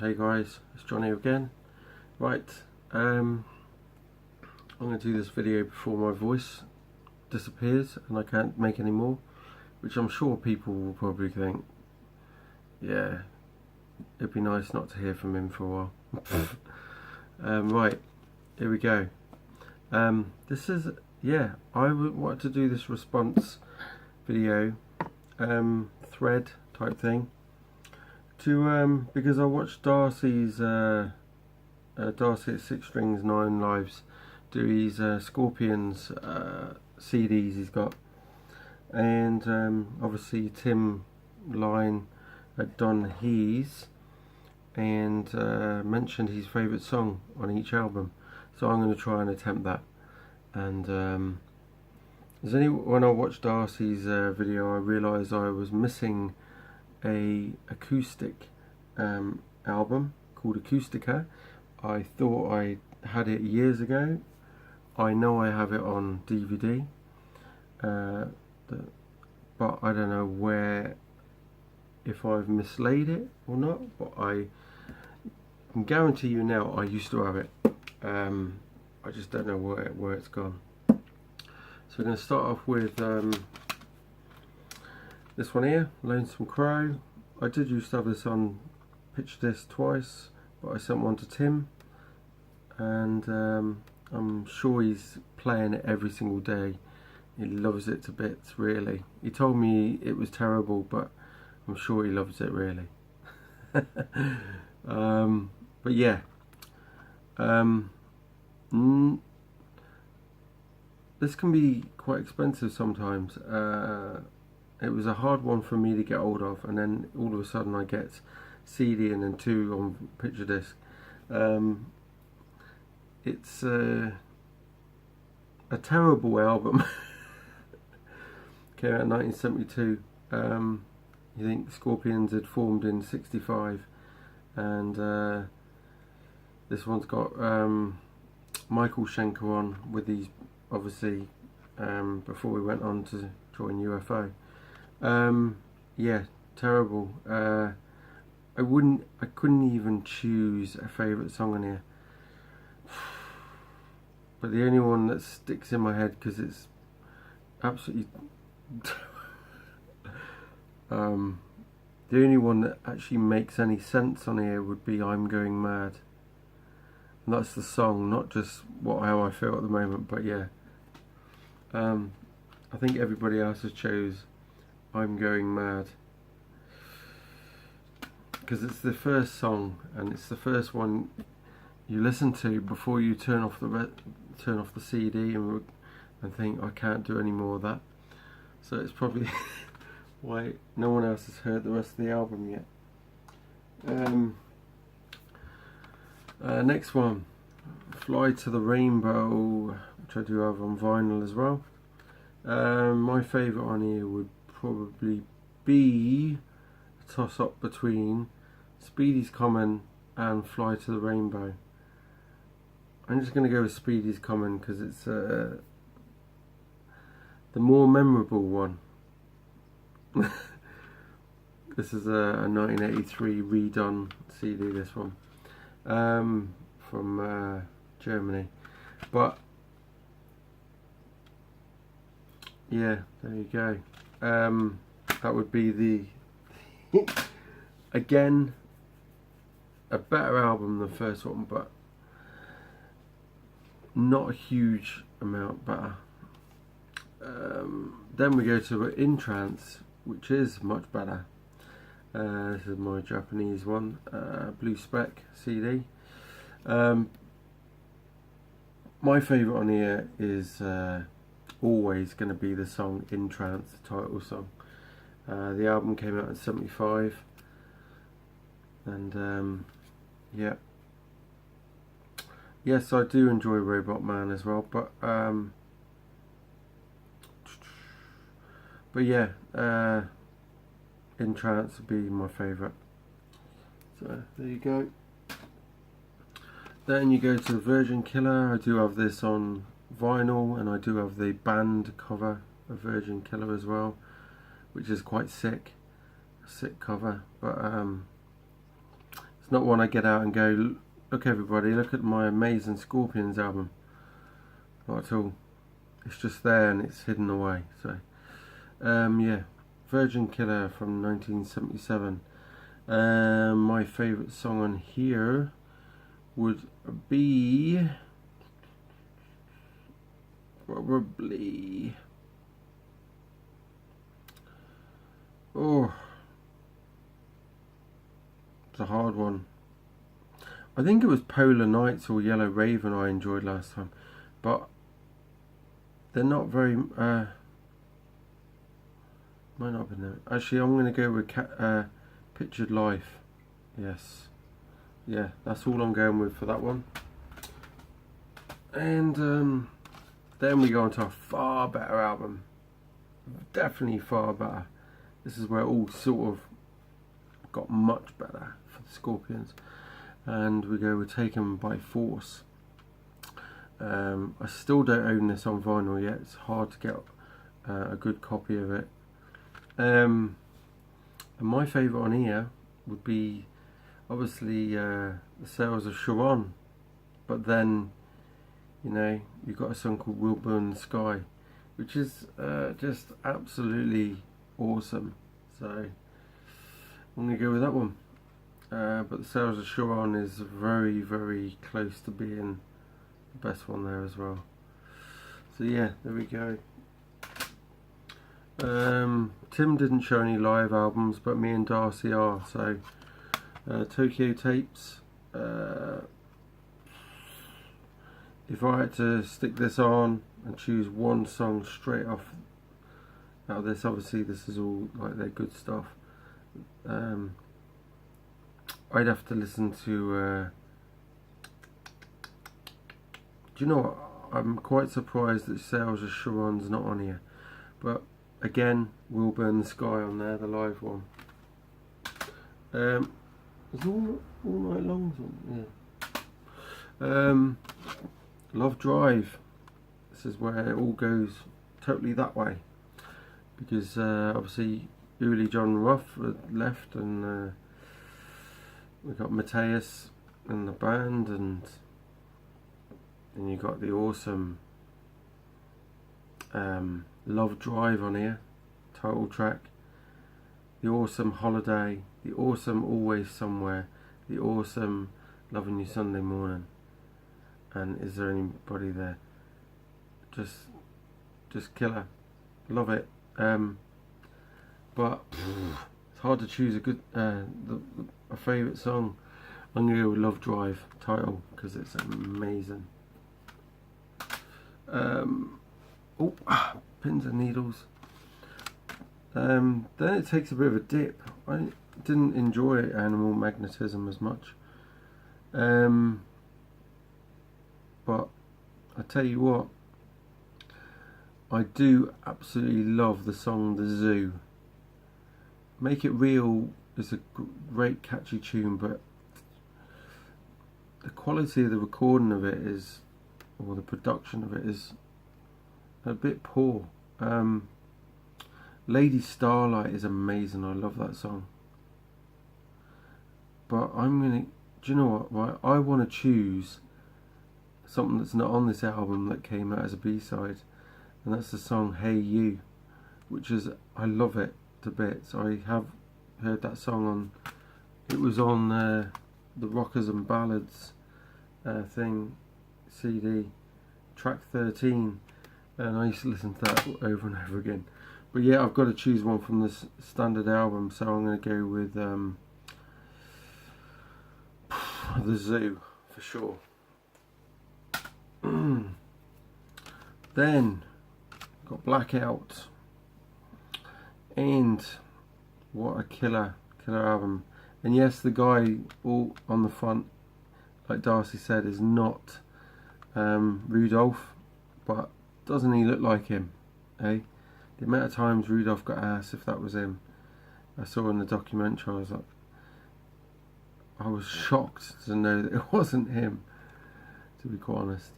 Hey guys, it's Johnny again. Right, I'm going to do this video before my voice disappears and I can't make any more, which I'm sure people will probably think, yeah, it'd be nice not to hear from him for a while. Right, here we go. This is, yeah, I wanted to do this response video, thread type thing, to because I watched Darcy's Darcy at 6 Strings 9 Lives do his Scorpions CDs he's got, and obviously Tim Line had done his and mentioned his favourite song on each album, so I'm going to try and attempt that. And when I watched Darcy's video, I realised I was missing a acoustic album called Acoustica. I thought I had it years ago. I know I have it on DVD, but I don't know where, if I've mislaid it or not, but I can guarantee you now I used to have it. I just don't know where it's gone. So we're going to start off with this one here, Lonesome Crow. I did used to have this on pitch disc twice, but I sent one to Tim, and I'm sure he's playing it every single day. He loves it to bits, really. He told me it was terrible, but I'm sure he loves it, really. But yeah, this can be quite expensive sometimes. It was a hard one for me to get hold of, and then all of a sudden I get CD and then 2 on picture disc. It's a terrible album. Came out in 1972. You think Scorpions had formed in 65, and this one's got Michael Schenker on with these, obviously, before we went on to join UFO. Yeah, terrible. I couldn't even choose a favourite song on here, but the only one that sticks in my head, because it's absolutely the only one that actually makes any sense on here would be I'm Going Mad, and that's the song, not just how I feel at the moment. But yeah, I think everybody else has chose I'm Going Mad because it's the first song and it's the first one you listen to before you turn off the CD and think, I can't do any more of that. So it's probably why no one else has heard the rest of the album yet. Next one, Fly to the Rainbow, which I do have on vinyl as well. My favourite on here would probably be a toss up between Speedy's Common and Fly to the Rainbow. I'm just going to go with Speedy's Common because it's the more memorable one. This is a 1983 redone CD, this one, from Germany. But yeah, there you go. That would be the again a better album than the first one, but not a huge amount better. Then we go to In Trance, which is much better. This is my Japanese one, Blue Spec CD. My favourite on here is always going to be the song In Trance, the title song. The album came out in 75, and yeah, yes, I do enjoy Robot Man as well, but yeah, In Trance would be my favourite. So there you go. Then you go to Virgin Killer. I do have this on vinyl, and I do have the band cover of Virgin Killer as well, which is quite sick cover, but It's not one I get out and go, look everybody, look at my amazing Scorpions album. Not at all. It's just there and it's hidden away. So yeah, Virgin Killer from 1977. My favourite song on here would be probably, oh, it's a hard one. I think it was Polar Nights or Yellow Raven I enjoyed last time, but they're not very might not have been there. Actually, I'm going to go with Pictured Life. Yes, yeah, that's all I'm going with for that one. And then we go on to a far better album. Definitely far better. This is where it all sort of got much better for the Scorpions. And we go with Taken by Force. I still don't own this on vinyl yet. It's hard to get a good copy of it. And my favourite on here would be obviously The Sails of Charon. But then, you know, you've got a song called We'll Burn the Sky, which is just absolutely awesome. So I'm going to go with that one. But The Sails of Charon is very, very close to being the best one there as well. So yeah, there we go. Tim didn't show any live albums, but me and Darcy are. So Tokyo Tapes. If I had to stick this on and choose one song straight off out of this, obviously this is all like their good stuff. I'd have to listen to. Do you know what? I'm quite surprised that Sails of Charon's not on here, but again, We'll Burn the Sky on there, the live one. Is all night long on? Yeah. Love Drive. This is where it all goes totally that way, because obviously Uli Jon Roth left, and we got Matthias and the band, and then you got the awesome Love Drive on here, title track, the awesome Holiday, the awesome Always Somewhere, the awesome Loving You Sunday Morning, and Is There Anybody There? Just killer, love it. But it's hard to choose a good a favourite song. I'm gonna go with Love Drive title because it's amazing. Pins and needles. Then it takes a bit of a dip. I didn't enjoy Animal Magnetism as much. But I tell you what, I do absolutely love the song The Zoo. Make It Real is a great catchy tune, but the quality of the recording of it is, or the production of it is a bit poor. Lady Starlight is amazing, I love that song. But I'm gonna, do you know what, right, I want to choose something that's not on this album that came out as a B-side, and that's the song Hey You, which is, I love it to bits. I have heard that song on, it was on the Rockers and Ballads thing, CD, track 13, and I used to listen to that over and over again. But yeah, I've got to choose one from this standard album, so I'm going to go with The Zoo for sure. Then got Blackout, and what a killer album. And yes, the guy all on the front, like Darcy said, is not Rudolf, but doesn't he look like him, eh? The amount of times Rudolf got asked if that was him, I saw in the documentary, I was shocked to know that it wasn't him, to be quite honest.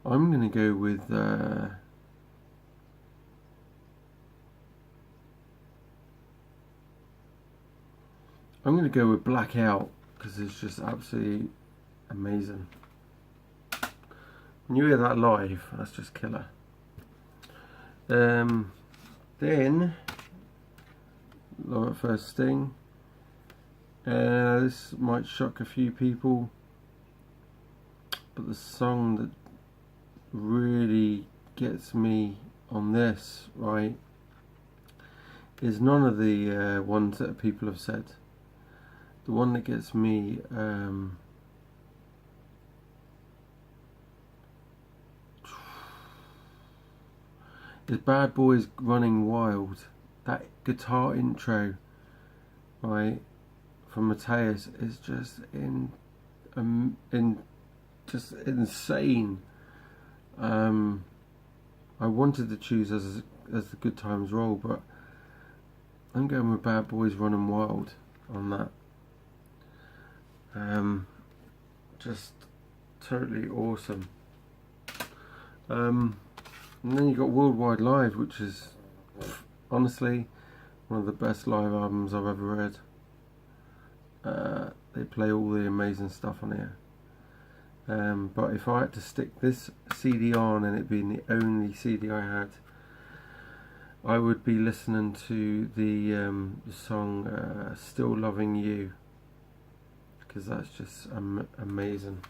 I'm going to go with I'm going to go with Blackout because it's just absolutely amazing. When you hear that live, that's just killer. Then, Love at First Sting. This might shock a few people, but the song that really gets me on this, right, is none of the ones that people have said. The one that gets me is Bad Boys Running Wild. That guitar intro, right, from Matthias is just just insane. I wanted to choose as the Good Times Roll, but I'm going with Bad Boys Running Wild on that. Just totally awesome. And then you got Worldwide Live, which is honestly one of the best live albums I've ever read. They play all the amazing stuff on here. But if I had to stick this CD on, and it being the only CD I had, I would be listening to the song Still Loving You, because that's just amazing.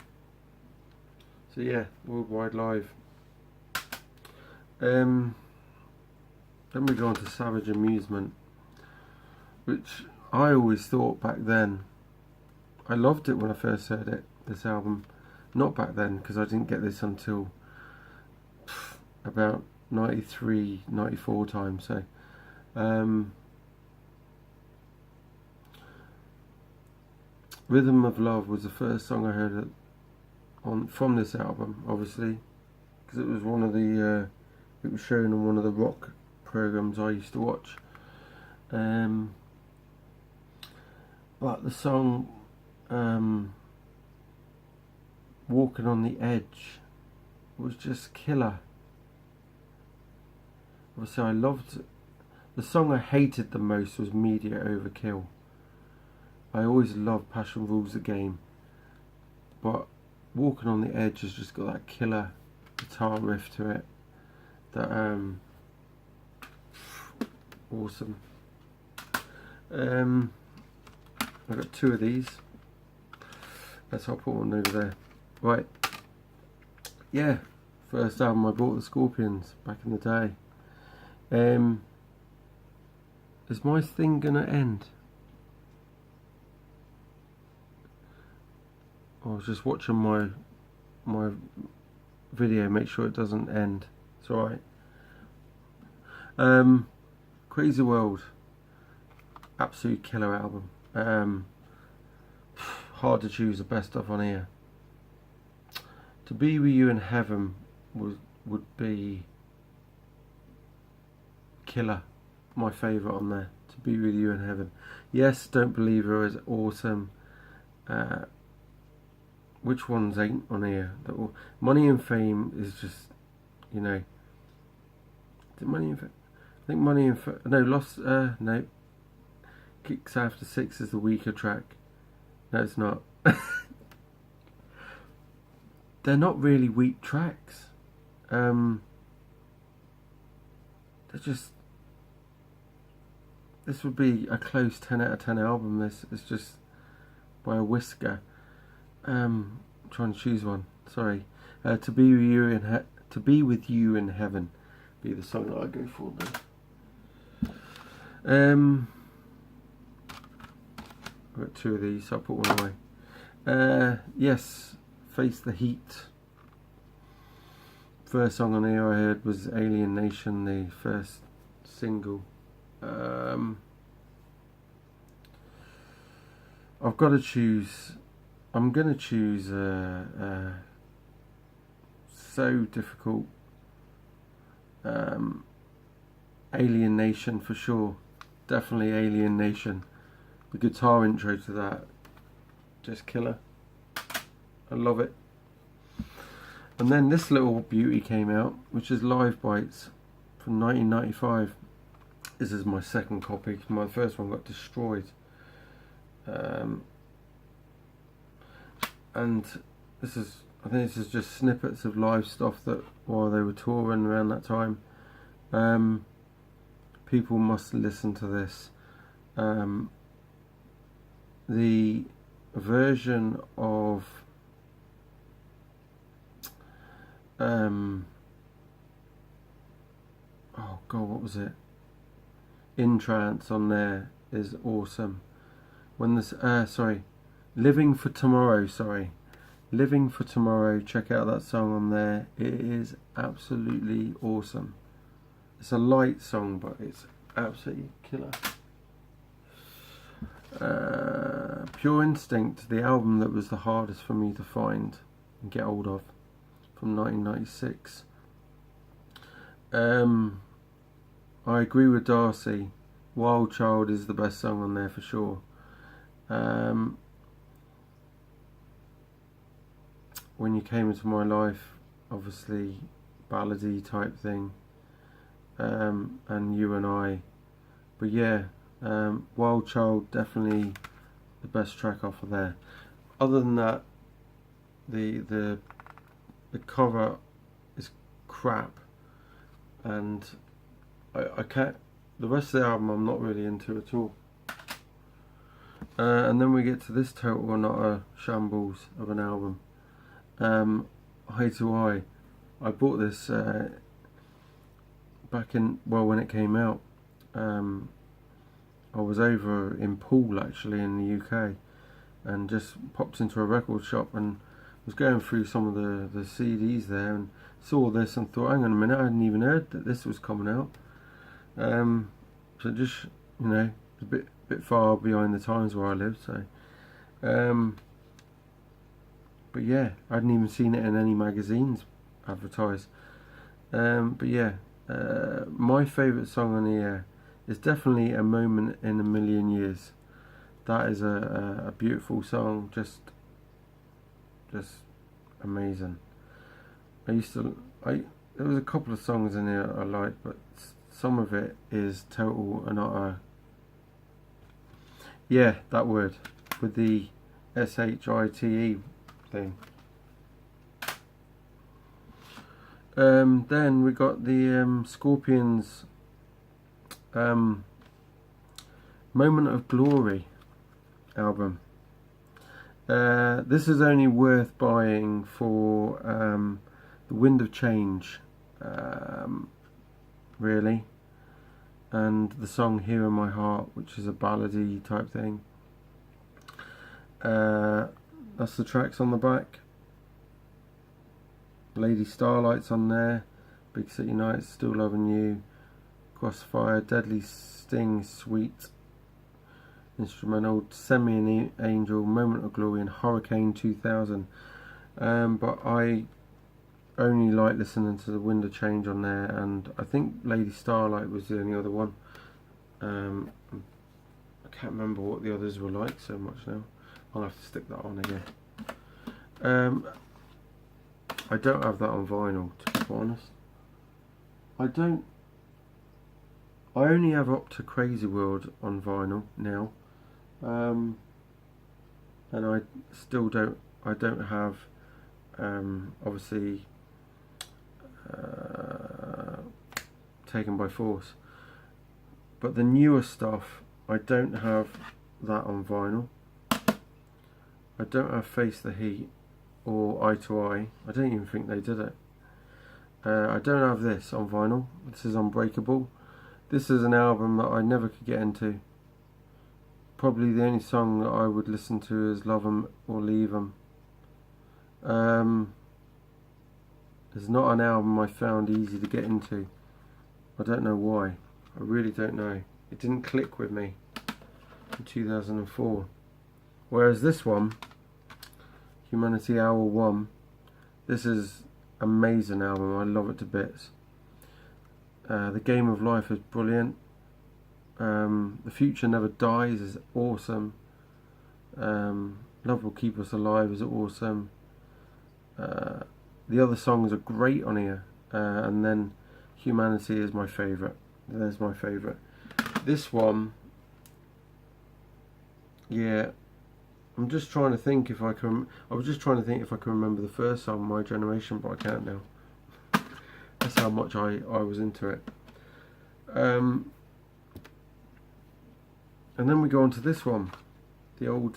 So yeah, Worldwide Live. Then we go on to Savage Amusement, which I always thought back then, I loved it when I first heard it, this album. Not back then, because I didn't get this until about 93, 94 time. So Rhythm of Love was the first song I heard from this album, obviously, because it was one of the it was shown on one of the rock programs I used to watch. But the song Walking on the Edge was just killer. Obviously I loved the song I hated the most was Media Overkill. I always loved Passion Rules the Game, but Walking on the Edge has just got that killer guitar riff to it that awesome. I've got two of these. I'll put one over there. Right. Yeah. First album I bought, the Scorpions, back in the day. Is my thing gonna end? I was just watching my video, make sure it doesn't end. It's alright. Crazy World, absolute killer album. Hard to choose the best of on here. To Be With You in Heaven would be killer. My favourite on there. To Be With You in Heaven. Yes, Don't Believe Her is awesome. Which ones ain't on here? Money and Fame is just, you know. Is it Money and Fame? I think Money and Fame. No, Lost. No. Kicks After Six is the weaker track. No, it's not. They're not really weak tracks. They're just. This would be a close 10 out of 10 album. This is just by a whisker. I'm trying to choose one. Sorry. To Be With You in Heaven be the song that I go for now. I've got two of these, so I'll put one away. Yes, Face the Heat. First song on here I heard was Alienation, the first single. I've got to choose. I'm going to choose so difficult. Alienation for sure. Definitely Alienation. The guitar intro to that, just killer. I love it. And then this little beauty came out, which is Live Bites from 1995. This is my second copy. My first one got destroyed. and I think this is just snippets of live stuff that while they were touring around that time. People must listen to this. The version of oh god, what was it? In Trance on there is awesome. When this Living for Tomorrow, Living for Tomorrow, check out that song on there. It is absolutely awesome. It's a light song, but it's absolutely killer. Pure Instinct, the album that was the hardest for me to find and get hold of, from 1996. I agree with Darcy. Wild Child is the best song on there for sure. When You Came Into My Life, obviously ballady type thing, and You and I. But yeah, Wild Child, definitely the best track off of there. Other than that, the cover is crap, and I can't. The rest of the album I'm not really into at all. And then we get to this total and utter shambles of an album. Eye to Eye. I bought this back in, well, when it came out. I was over in Poole actually in the UK, and just popped into a record shop and was going through some of the CDs there and saw this and thought, hang on a minute, I hadn't even heard that this was coming out. So just, you know, a bit far behind the times where I lived, so but yeah, I hadn't even seen it in any magazines advertised. But yeah, my favourite song on here is definitely A Moment in a Million Years. That is a beautiful song, just amazing. There was a couple of songs in here I liked, but some of it is total and utter. Yeah, that word with the SHITE thing. Then we got the Scorpions Moment of Glory album. This is only worth buying for the Wind of Change, really, and the song Here in My Heart, which is a ballady type thing. That's the tracks on the back. Lady Starlight's on there. Big City Nights, Still Loving You, Crossfire, Deadly Sting, Sweet, instrumental, Send Me an Angel, Moment of Glory, and Hurricane 2000. But I only like listening to the Wind of Change on there, and I think Lady Starlight was the only other one. I can't remember what the others were like so much now. I'll have to stick that on again. I don't have that on vinyl, to be honest. I only have Up to Crazy World on vinyl now, and I still don't. I don't have, obviously, Taken by Force. But the newer stuff, I don't have that on vinyl. I don't have Face the Heat or Eye to Eye. I don't even think they did it. I don't have this on vinyl. This is Unbreakable. This is an album that I never could get into. Probably the only song that I would listen to is Love 'Em or Leave 'Em. It's not an album I found easy to get into. I don't know why. I really don't know. It didn't click with me in 2004. Whereas this one, Humanity Hour 1, this is an amazing album. I love it to bits. The Game of Life is brilliant. The Future Never Dies is awesome. Love Will Keep Us Alive is awesome. The other songs are great on here, and then Humanity is my favourite. There's my favourite. This one yeah, I'm just trying to think if I can. I was just trying to think if I can remember the first song, My Generation, but I can't now. That's how much I was into it. And then we go on to this one, the old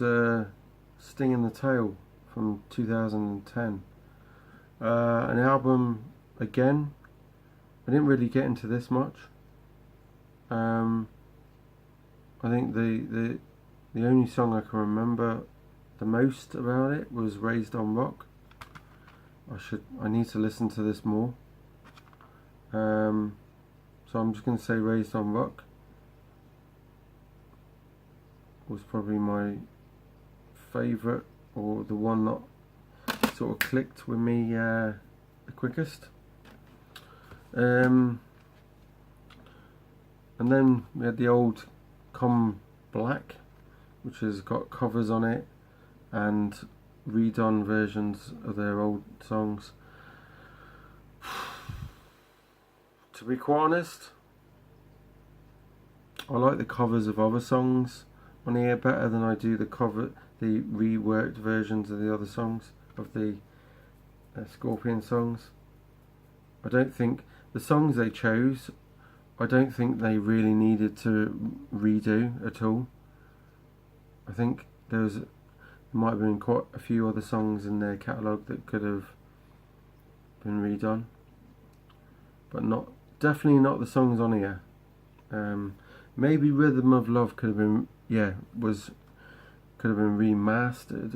Sting in the Tail from 2010. An album, again, I didn't really get into this much. I think the only song I can remember the most about it was Raised on Rock. I need to listen to this more. So I'm just going to say Raised on Rock was probably my favourite, or the one that sort of clicked with me the quickest. And then we had the old Black, which has got covers on it and redone versions of their old songs. To be quite honest, I like the covers of other songs on here better than I do the reworked versions of the other songs, of the Scorpion songs. I don't think the songs they chose, I don't think they really needed to redo at all. I think there might have been quite a few other songs in their catalogue that could have been redone, but definitely not the songs on here. Maybe Rhythm of Love could have been remastered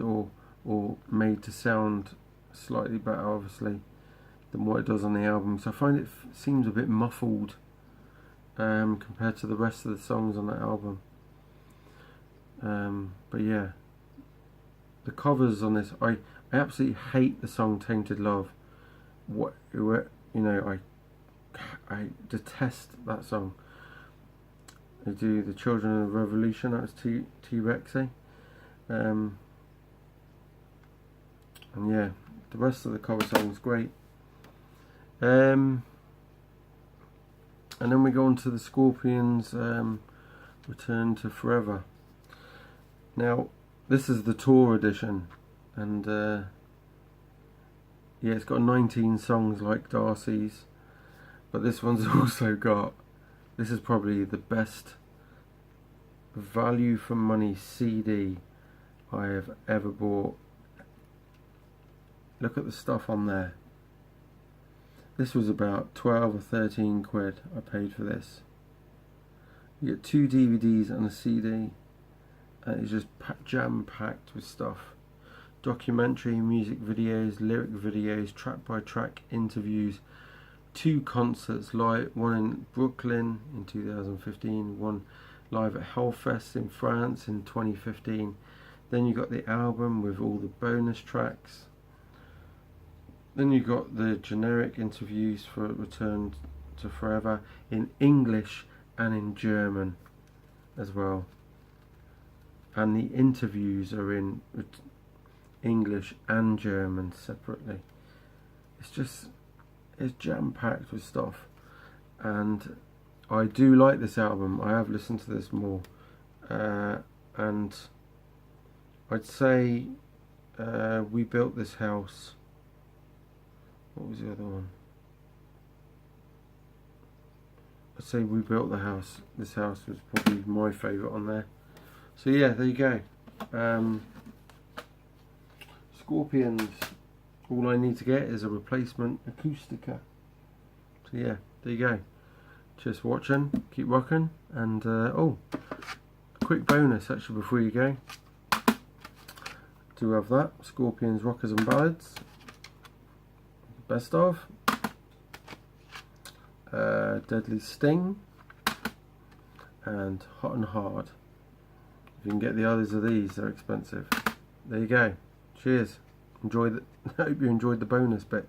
or made to sound slightly better, obviously, than what it does on the album. So I find it seems a bit muffled compared to the rest of the songs on that album. But yeah, the covers on this, I absolutely hate the song Tainted Love. I detest that song. They do The Children of the Revolution, that was T-Rexy. And yeah, the rest of the cover song is great. And then we go on to the Scorpions' Return to Forever. Now, this is the tour edition, and yeah, it's got 19 songs like Darcy's, but this one's also got, this is probably the best value for money CD I have ever bought. Look at the stuff on there. This was about 12 or 13 quid I paid for this. You get 2 DVDs and a CD, and it's just jam-packed with stuff. Documentary, music videos, lyric videos, track by track interviews, 2 concerts live, one in Brooklyn in 2015, one live at Hellfest in France in 2015. Then you got the album with all the bonus tracks. Then you got the generic interviews for Return to Forever in English and in German as well. And the interviews are in English and German separately. It's jam-packed with stuff, and I do like this album. I have listened to this more, and I'd say We Built This House. What was the other one? I'd say We Built the House. This house was probably my favourite on there. So yeah, there you go. Scorpions. All I need to get is a replacement Acoustica. So yeah, there you go. Just watching, keep rocking, and oh, a quick bonus actually before you go. Do have that Scorpions Rockers and Ballads, best of, Deadly Sting, and Hot and Hard. If you can get the others of these, they're expensive. There you go. Cheers. I hope you enjoyed the bonus bit.